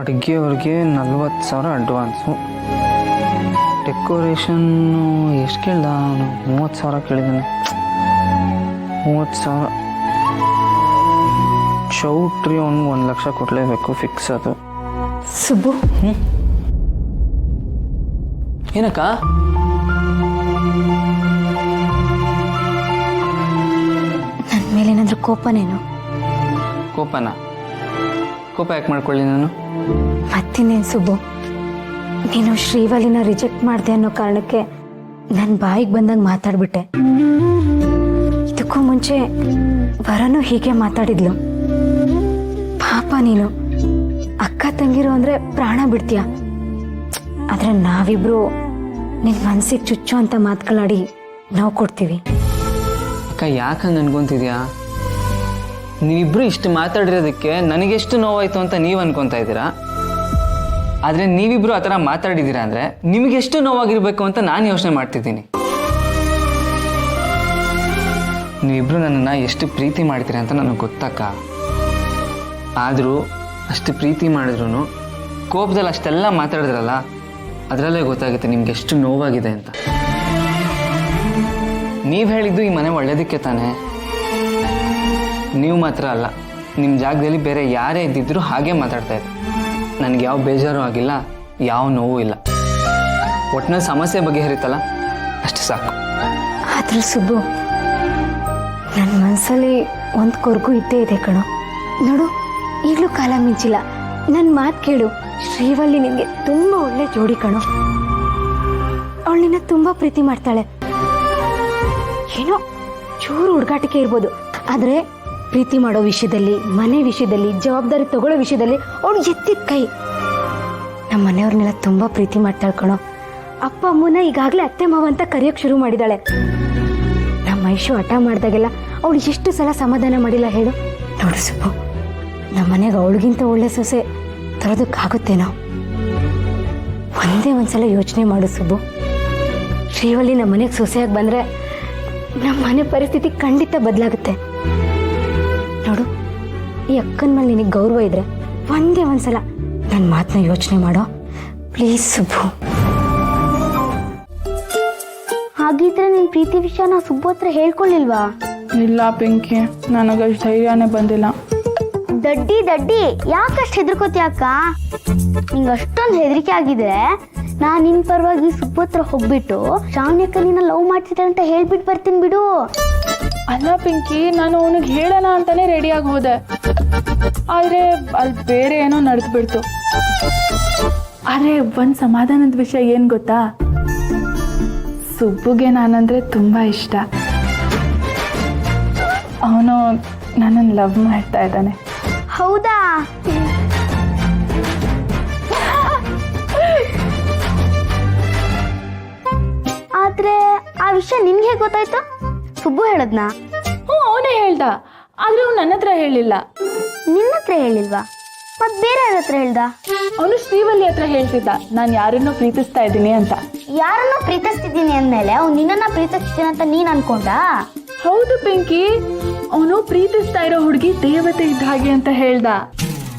ಅಡುಗೆಯವ್ರಿಗೆ 40,000 advance. Decoration ಎಷ್ಟು ಕೇಳ್ದ ಅವನು? 30,000 ಕೇಳಿದ್ದಾನೆ. 30,000. ಚೌಟ್ರಿ ಅವ್ನಿಗೆ 1 ಲಕ್ಷ ಕೊಡಲೇಬೇಕು, ಫಿಕ್ಸ್ ಅದು. ಸುಬ್ಬು, ಏನಕ್ಕ? ನನ್ನ ಮೇಲೇನಾದ್ರೂ ಕೋಪನೇನು? ಕೋಪ ಯಾಕೆ ಮಾಡ್ಕೊಳ್ಳಿ ನಾನು? ಮತ್ತಿನ್ನೇನು ಸುಬ್ಬು, ನೀನು ಶ್ರೀವಲ್ಲಿನ ರಿಜೆಕ್ಟ್ ಮಾಡಿದೆ ಅನ್ನೋ ಕಾರಣಕ್ಕೆ ನನ್ನ ಬಾಯಿಗೆ ಬಂದಾಗ ಮಾತಾಡ್ಬಿಟ್ಟೆ. ಇದಕ್ಕೂ ಮುಂಚೆ ವರನು ಹೀಗೆ ಮಾತಾಡಿದ್ಲು. ಪಾಪ ನೀನು ಅಕ್ಕ ತಂಗಿರು ಅಂದರೆ ಪ್ರಾಣ ಬಿಡ್ತೀಯ. ಆದರೆ ನಾವಿಬ್ರು ನಿನ್ನ ಮನಸ್ಸಿಗೆ ಚುಚ್ಚು ಅಂತ ಮಾತುಗಳಾಡಿ ನಾವು ಕೊಡ್ತೀವಿ. ಅಕ್ಕ ಯಾಕೆ ಹಂಗೆ ಅನ್ಕೊಂತಿದ್ಯಾ? ನೀವಿಬ್ರು ಇಷ್ಟು ಮಾತಾಡಿರೋದಕ್ಕೆ ನನಗೆಷ್ಟು ನೋವಾಯಿತು ಅಂತ ನೀವು ಅನ್ಕೊತಾ ಇದ್ದೀರಾ. ಆದರೆ ನೀವಿಬ್ರು ಆ ಥರ ಮಾತಾಡಿದ್ದೀರಾ ಅಂದರೆ ನಿಮಗೆಷ್ಟು ನೋವಾಗಿರ್ಬೇಕು ಅಂತ ನಾನು ಯೋಚನೆ ಮಾಡ್ತಿದ್ದೀನಿ. ನೀವಿಬ್ರು ನನ್ನನ್ನು ಎಷ್ಟು ಪ್ರೀತಿ ಮಾಡ್ತೀರಾ ಅಂತ ನನಗೆ ಗೊತ್ತಕ್ಕ. ಆದರೂ ಅಷ್ಟು ಪ್ರೀತಿ ಮಾಡಿದ್ರು ಕೋಪದಲ್ಲಿ ಅಷ್ಟೆಲ್ಲ ಮಾತಾಡಿದ್ರಲ್ಲ, ಅದರಲ್ಲೇ ಗೊತ್ತಾಗುತ್ತೆ ನಿಮ್ಗೆ ಎಷ್ಟು ನೋವಾಗಿದೆ ಅಂತ. ನೀವು ಹೇಳಿದ್ದು ಈ ಮನೆ ಒಳ್ಳೇದಕ್ಕೆ ತಾನೇ. ನೀವು ಮಾತ್ರ ಅಲ್ಲ, ನಿಮ್ಮ ಜಾಗದಲ್ಲಿ ಬೇರೆ ಯಾರೇ ಇದ್ದಿದ್ರು ಹಾಗೆ ಮಾತಾಡ್ತಾ ಇದ್ದೆ. ನನಗೆ ಯಾವ ಬೇಜಾರು ಆಗಿಲ್ಲ, ಯಾವ ನೋವು ಇಲ್ಲ. ಒಟ್ಟಿನಲ್ಲಿ ಸಮಸ್ಯೆ ಬಗೆಹರಿತಲ್ಲ, ಅಷ್ಟು ಸಾಕು. ಆದರೂ ಸುಬ್ಬು, ನನ್ನ ಮನಸ್ಸಲ್ಲಿ ಒಂದು ಕೊರಗು ಇದ್ದೇ ಇದೆ ಕಣೋ. ನೋಡು, ಈಗಲೂ ಕಾಲ ಮಿಂಚಿಲ್ಲ. ನನ್ನ ಮಾತು ಕೇಳು. ಶ್ರೀವಲ್ಲಿ ನಿನಗೆ ತುಂಬ ಒಳ್ಳೆ ಜೋಡಿ ಕಣೋ. ಅವಳು ನಿನ್ನ ತುಂಬ ಪ್ರೀತಿ ಮಾಡ್ತಾಳೆ. ಏನೋ ಚೂರು ಹುಡುಗಾಟಿಕೆ ಇರ್ಬೋದು, ಆದರೆ ಪ್ರೀತಿ ಮಾಡೋ ವಿಷಯದಲ್ಲಿ, ಮನೆ ವಿಷಯದಲ್ಲಿ, ಜವಾಬ್ದಾರಿ ತಗೊಳ್ಳೋ ವಿಷಯದಲ್ಲಿ ಅವಳು ಎತ್ತಿದ ಕೈ. ನಮ್ಮ ಮನೆಯವ್ರನ್ನೆಲ್ಲ ತುಂಬ ಪ್ರೀತಿ ಮಾಡ್ತಾಳೆ ಕಣೋ. ಅಪ್ಪ ಅಮ್ಮನ ಈಗಾಗಲೇ ಅತ್ತೆ ಮಾವ ಅಂತ ಕರೆಯೋಕ್ಕೆ ಶುರು ಮಾಡಿದ್ದಾಳೆ. ನಮ್ಮ ಐಶು ಹಠ ಮಾಡಿದಾಗೆಲ್ಲ ಅವಳು ಎಷ್ಟು ಸಲ ಸಮಾಧಾನ ಮಾಡಿಲ್ಲ ಹೇಳು. ನೋಡು ಸುಬ್ಬು, ನಮ್ಮ ಮನೆಗೆ ಅವಳಿಗಿಂತ ಒಳ್ಳೆ ಸೊಸೆ ತರೋದಕ್ಕಾಗುತ್ತೇನೋ? ಒಂದೇ ಒಂದ್ಸಲ ಯೋಚನೆ ಮಾಡು ಸುಬ್ಬು. ಶ್ರೀವಲ್ಲಿ ನಮ್ಮ ಮನೆಗೆ ಸೊಸೆಯಾಗಿ ಬಂದರೆ ನಮ್ಮ ಮನೆ ಪರಿಸ್ಥಿತಿ ಖಂಡಿತ ಬದಲಾಗುತ್ತೆ. ನೋಡು, ಈ ಅಕ್ಕನ ಮೇಲೆ ನಿನಗೆ ಗೌರವ ಇದ್ರೆ ಒಂದೇ ಒಂದ್ಸಲ ನನ್ನ ಮಾತನ್ನ ಯೋಚನೆ ಮಾಡೋ ಪ್ಲೀಸ್ ಸುಬ್ಬು. ಹಾಗಿದ್ರೆ ನಿನ್ ಪ್ರೀತಿ ವಿಷಯನ ಸುಬ್ಬು ಹತ್ರ ಹೇಳ್ಕೊಳ್ಳಿಲ್ವಾ? ಇಲ್ಲ ಪಿಂಕಿ, ನನಗಷ್ಟು ಧೈರ್ಯನೇ ಬಂದಿಲ್ಲ. ದಡ್ಡಿ ಯಾಕಷ್ಟು ಹೆದರ್ಕೋತಿಯಕ್ಕ? ನಿಂಗೆ ಅಷ್ಟೊಂದು ಹೆದರಿಕೆ ಆಗಿದ್ರೆ ನಾನು ನಿನ್ ಪರವಾಗಿ ಸುಬ್ಬು ಹತ್ರ ಹೋಗ್ಬಿಟ್ಟು ಶ್ರಾವಣ್ಯಕ್ಕ ನಿನ್ನ ಲವ್ ಮಾಡ್ತಿದ್ದಾಳೆ ಅಂತ ಹೇಳ್ಬಿಟ್ಟು ಬರ್ತೀನಿ ಬಿಡು. ಅಲ್ಲ ಪಿಂಕಿ, ನಾನು ಅವನಿಗೆ ಹೇಳೋಣ ಅಂತಾನೆ ರೆಡಿಯಾಗಿ ಹೋದೆ. ಆದರೆ ಅಲ್ಲಿ ಬೇರೆ ಏನೋ ನಡೆದು ಬಿಡ್ತು. ಆದರೆ ಒಂದು ಸಮಾಧಾನದ ವಿಷಯ ಏನು ಗೊತ್ತಾ? ಸುಬ್ಬುಗೆ ನಾನಂದ್ರೆ ತುಂಬ ಇಷ್ಟ. ಅವನು ನನ್ನನ್ನು ಲವ್ ಮಾಡ್ತಾ ಇದ್ದಾನೆ. ಹೌದಾ? ಆದ್ರೆ ಆ ವಿಷಯ ನಿನ್ಗೆ ಹೇಗೆ ಗೊತ್ತಾಯ್ತು? ಸುಬ್ಬು ಹೇಳದ್ನಾ? ಅವನೇ ಹೇಳ್ದ, ಆದ್ರೆ ಅವ್ನು ನನ್ನ ಹತ್ರ ಹೇಳಿಲ್ಲ. ನಿನ್ನ ಹತ್ರ ಹೇಳಿಲ್ವಾ? ಮತ್ ಬೇರೆ ಯಾರ ಹತ್ರ ಹೇಳ್ದ? ಅವನು ಶ್ರೀವಲ್ಲಿ ಹತ್ರ ಹೇಳ್ತಿದ್ದ, ನಾನು ಯಾರನ್ನೋ ಪ್ರೀತಿಸ್ತಾ ಇದ್ದೀನಿ ಅಂತ. ಯಾರನ್ನೋ ಪ್ರೀತಿಸ್ತಿದ್ದೀನಿ ಅಂದ್ಮೇಲೆ ಅವ್ನು ನಿನ್ನನ್ನ ಪ್ರೀತಿಸ್ತೀನಿ ಅಂತ ನೀನ್ ಅನ್ಕೊಂಡ? ಹೌದು ಪಿಂಕಿ, ಅವನು ಪ್ರೀತಿಸ್ತಾ ಇರೋ ಹುಡುಗಿ ದೇವತೆ ಇದ್ದ ಹಾಗೆ ಅಂತ ಹೇಳ್ದ.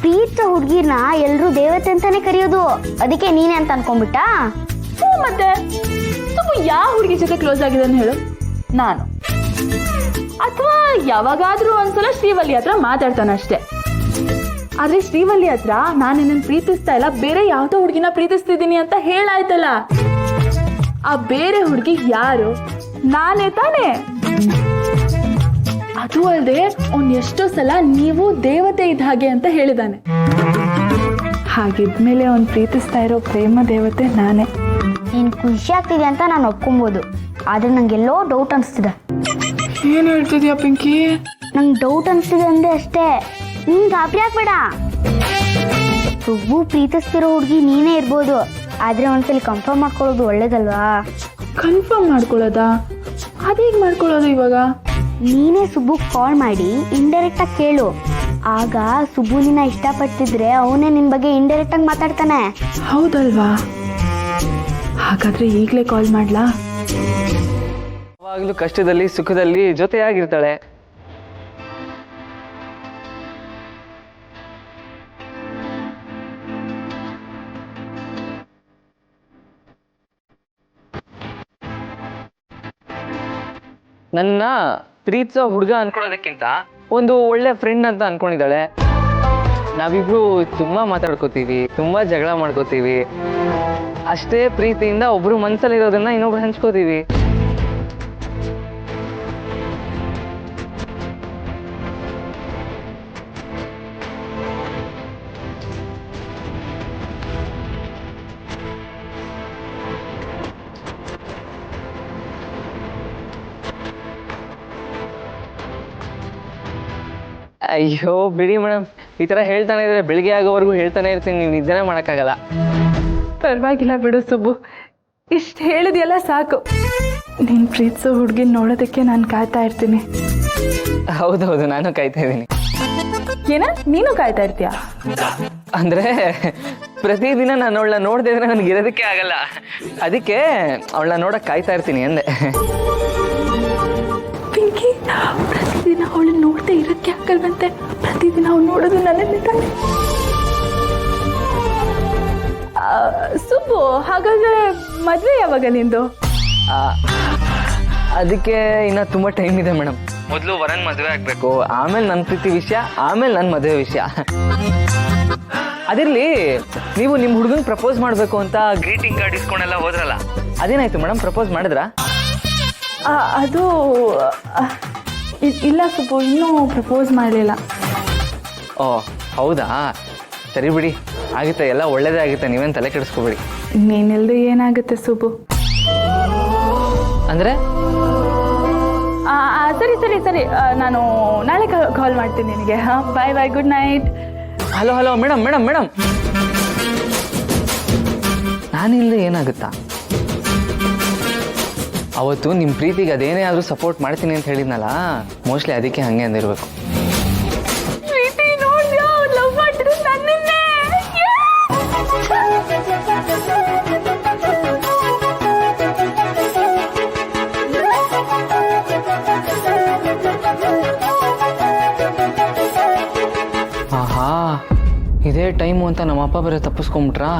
ಪ್ರೀತ ಹುಡುಗಿನ ಎಲ್ರು ದೇವತೆ ಅಂತಾನೆ ಕರೆಯೋದು, ಅದಕ್ಕೆ ನೀನೆ ಅಂತ ಅನ್ಕೊಂಡ್ಬಿಟ್ಟ? ಮತ್ತೆ ತುಂಬ ಯಾವ ಹುಡುಗಿ ಜೊತೆ ಕ್ಲೋಸ್ ಆಗಿದ್ದಾನೆ ಹೇಳು? ನಾನು, ಅಥವಾ ಯಾವಾಗಾದ್ರೂ ಒಂದ್ಸಲ ಶ್ರೀವಲ್ಲಿ ಹತ್ರ ಮಾತಾಡ್ತಾನೆ ಅಷ್ಟೇ. ಆದ್ರೆ ಶ್ರೀವಲ್ಲಿ ಹತ್ರ ನಾನು ನಿನ್ನನ್ನು ಪ್ರೀತಿಸ್ತಾ ಇಲ್ಲ, ಬೇರೆ ಯಾವ್ದೋ ಹುಡುಗಿನ ಪ್ರೀತಿಸ್ತಿದ್ದೀನಿ ಅಂತ ಹೇಳಾಯ್ತಲ್ಲ, ಆ ಬೇರೆ ಹುಡುಗಿ ಯಾರು? ನಾನೇ ತಾನೇ. ಅದು ಅಲ್ಲದೆ ಅವ್ನು ಎಷ್ಟೋ ಸಲ ನೀವು ದೇವತೆ ಇದ್ದ ಹಾಗೆ ಅಂತ ಹೇಳಿದಾನೆ. ಹಾಗಿದ್ಮೇಲೆ ಅವ್ನು ಪ್ರೀತಿಸ್ತಾ ಇರೋ ಪ್ರೇಮ ದೇವತೆ ನಾನೇ. ನೀನ್ ಖುಷಿ ಆಗ್ತಿದೆ ಅಂತ ನಾನು ಒಪ್ಕೊಬೋದು, ಆದ್ರೆ ನಂಗೆಲ್ಲೋ ಡೌಟ್ ಅನಿಸ್ತಿದೆ. ಏನ್ ಹೇಳ್ತಿದ್ಯಾ ಪಿಂಕಿ? ನಂಗೆ ಡೌಟ್ ಅನಿಸ್ತಿದೆ ಅಂದೆ ಅಷ್ಟೇ, ನೀನ್ ಗಾಬರಿ ಆಗ್ಬೇಡ. ಸುಬ್ಬು ಪ್ರೀತಿಸ್ತಿರೋ ಹುಡುಗಿ ನೀನೇ ಇರ್ಬೋದು, ಆದ್ರೆ ಒಂದ್ಸಲಿ ಕನ್ಫರ್ಮ್ ಮಾಡ್ಕೊಳ್ಳೋದು ಒಳ್ಳೇದಲ್ವಾ? ಕನ್ಫರ್ಮ್ ಮಾಡ್ಕೊಳ್ಳೋದಾ? ಅದೇಗ್ ಮಾಡ್ಕೊಳ್ಳೋದು ಇವಾಗ? ನೀನೇ ಸುಬ್ಬು ಕಾಲ್ ಮಾಡಿ ಇಂಡೈರೆಕ್ಟ್ ಆಗಿ ಕೇಳು. ಆಗ ಸುಬ್ಬು ನಿನ್ನ ಇಷ್ಟಪಡ್ತಿದ್ರೆ ಅವನೇ ನಿನ್ ಬಗ್ಗೆ ಇಂಡೈರೆಕ್ಟ್ ಆಗಿ ಮಾತಾಡ್ತಾನೆ. ಹೌದಲ್ವಾ? ಹಾಗಾದ್ರೆ ಈಗಲೇ ಕಾಲ್ ಮಾಡ್ಲಾ? ಯಾವಾಗಲೂ ಕಷ್ಟದಲ್ಲಿ ಸುಖದಲ್ಲಿ ಜೊತೆಯಾಗಿರ್ತಾಳೆ. ನನ್ನ ಪ್ರೀತಿಸೋ ಹುಡುಗ ಅನ್ಕೊಳ್ಳೋದಕ್ಕಿಂತ ಒಂದು ಒಳ್ಳೆ ಫ್ರೆಂಡ್ ಅಂತ ಅನ್ಕೊಂಡಿದ್ದಾಳೆ. ನಾವಿಬ್ರು ತುಂಬ ಮಾತಾಡ್ಕೋತೀವಿ, ತುಂಬ ಜಗಳ ಮಾಡ್ಕೋತೀವಿ. ಅಷ್ಟೇ ಪ್ರೀತಿಯಿಂದ ಒಬ್ರು ಮನಸ್ಸಲ್ಲಿರೋದನ್ನ ಇನ್ನೊಬ್ರು ಹಂಚ್ಕೋತೀವಿ. ಅಯ್ಯೋ ಬಿಡಿ ಮೇಡಮ್, ಈ ಥರ ಹೇಳ್ತಾನೆ ಇದ್ರೆ ಬೆಳಿಗ್ಗೆ ಆಗೋವರೆಗೂ ಹೇಳ್ತಾನೆ ಇರ್ತೀನಿ, ನೀವು ನಿದ್ದೆನೇ ಮಾಡೋಕ್ಕಾಗಲ್ಲ. ಪರವಾಗಿಲ್ಲ ಬಿಡು ಸುಬ್ಬು, ಇಷ್ಟು ಹೇಳಿದೆಲ್ಲ ಸಾಕು. ನೀನು ಪ್ರೀತಿಸೋ ಹುಡುಗಿನ ನೋಡೋದಕ್ಕೆ ನಾನು ಕಾಯ್ತಾ ಇರ್ತೀನಿ. ಹೌದೌದು, ನಾನು ಕಾಯ್ತಾ ಇದ್ದೀನಿ. ಏನ ನೀನು ಕಾಯ್ತಾ ಇರ್ತೀಯ? ಅಂದರೆ ಪ್ರತಿದಿನ ನಾನು ಅವಳನ್ನ ನೋಡದೆ ಇದ್ರೆ ನನಗೆ ಇರೋದಕ್ಕೆ ಆಗಲ್ಲ, ಅದಕ್ಕೆ ಅವಳನ್ನ ನೋಡೋಕೆ ಕಾಯ್ತಾ ಇರ್ತೀನಿ ಅಂದೆ. ಪಿಂಕಿ, ಪ್ರತಿದಿನ ಅವಳನ್ನ ನೋಡ್ತಾ ಇರೋಕ್ಕೆ ಆಗಲ್ವಂತೆ. ಪ್ರತಿದಿನ ಅವ್ಳು ನೋಡೋದು ನನ್ನಲ್ಲಿ ತಾನೆ. ಸುಬ್ಬು, ಹಾಗಾದ್ರೆ ಮದುವೆ ಯಾವಾಗ ನಿಂದು? ಅದಕ್ಕೆ ಇನ್ನು ತುಂಬ ಟೈಮ್ ಇದೆ ಮೇಡಮ್. ಮೊದಲು ವರನ್ ಮದುವೆ ಆಗಬೇಕು, ಆಮೇಲೆ ನನ್ನ ಪ್ರೀತಿ ವಿಷಯ, ಆಮೇಲೆ ನನ್ನ ಮದುವೆ ವಿಷಯ. ಅದಿರಲಿ, ನೀವು ನಿಮ್ಮ ಹುಡುಗನ ಪ್ರಪೋಸ್ ಮಾಡಬೇಕು ಅಂತ ಗ್ರೀಟಿಂಗ್ ಕಾರ್ಡ್ ಇಸ್ಕೊಂಡೆಲ್ಲ ಹೋದ್ರಲ್ಲ, ಅದೇನಾಯ್ತು ಮೇಡಮ್? ಪ್ರಪೋಸ್ ಮಾಡಿದ್ರಾ? ಅದು ಇಲ್ಲ ಸುಬ್ಬು, ಇನ್ನೂ ಪ್ರಪೋಸ್ ಮಾಡಲಿಲ್ಲ. ಓ ಹೌದಾ, ಸರಿ ಬಿಡಿ, ಆಗುತ್ತೆ, ಎಲ್ಲ ಒಳ್ಳೇದೇ ಆಗುತ್ತೆ, ನೀವೇನು ತಲೆ ಕೆಡಿಸ್ಕೋಬೇಡಿ. ನೀನಿಲ್ದೆ ಏನಾಗುತ್ತೆ ಸುಬ್ಬು? ಅಂದರೆ ಸರಿ ಸರಿ ಸರಿ, ನಾನು ನಾಳೆ ಕಾಲ್ ಮಾಡ್ತೀನಿ ನಿನಗೆ. Bye bye, good night. Hello hello madam madam madam, ನಾನಿಲ್ಲದೆ ಏನಾಗುತ್ತಾ? ಅವತ್ತು ನಿಮ್ಮ ಪ್ರೀತಿಗೆ ಅದೇನೇ ಆದರೂ ಸಪೋರ್ಟ್ ಮಾಡ್ತೀನಿ ಅಂತ ಹೇಳಿದ್ನಲ್ಲ, ಮೋಸ್ಟ್ಲಿ ಅದಕ್ಕೆ ಹಾಗೆ ಅಂದಿರಬೇಕು. ಪ್ರೀತಿ ನೋಡ್ಯಾ, ಲವ್ ಮಾಡಿದ್ರು ನನ್ನನ್ನೇ. ಆಹಾ, ಇದೇ ಟೈಮು ಅಂತ ನಮ್ಮಪ್ಪ ಬೇರೆ ತಪ್ಪಿಸ್ಕೊಂಬಿಟ್ರಾ?